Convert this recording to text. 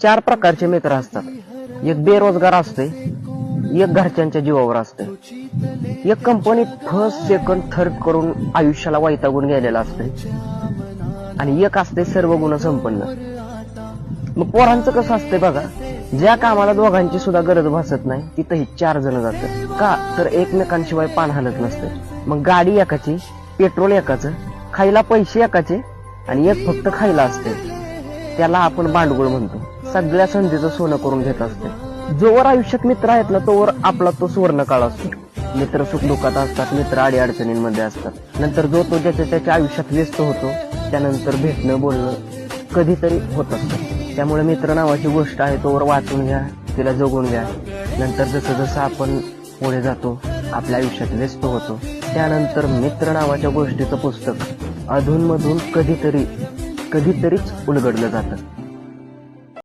चार प्रकारचे मित्र असतात. एक बेरोजगार असते, एक घरच्यांच्या जीवावर असते, एक कंपनीत फर्स्ट सेकंड थर्ड करून आयुष्याला वैतागून गेलेला असते, आणि एक असते सर्व गुण संपन्न. मग पोरांचं कसं असतंय बघा, ज्या कामाला दोघांची सुद्धा गरज भासत नाही तिथंही 4 जण जातात. का तर एकमेकांशिवाय पान हलत नसते. मग गाडी एकाची, पेट्रोल एकाचं, खायला पैसे एकाचे, आणि एक फक्त खायला असते. त्याला आपण भांडवल म्हणतो. सगळ्या संधीचं सोनं करून घेत असते. जोवर आयुष्यात मित्र आहेत ना, तोवर आपला तो सुवर्ण काळ असतो. मित्र सुखदुःखात असतात, मित्र अडीअडचणींमध्ये असतात. नंतर जो तो त्याच्या आयुष्यात व्यस्त होतो, त्यानंतर भेटणं बोलणं कधीतरी होत असतं. त्यामुळे मित्र नावाची गोष्ट आहे, तोवर वाचून घ्या, तिला जगून घ्या. नंतर जसं जसं आपण पुढे जातो, आपल्या आयुष्यात व्यस्त होतो, त्यानंतर मित्र नावाच्या गोष्टीचं पुस्तक अधूनमधून कधीतरीच उलगडलं जातं.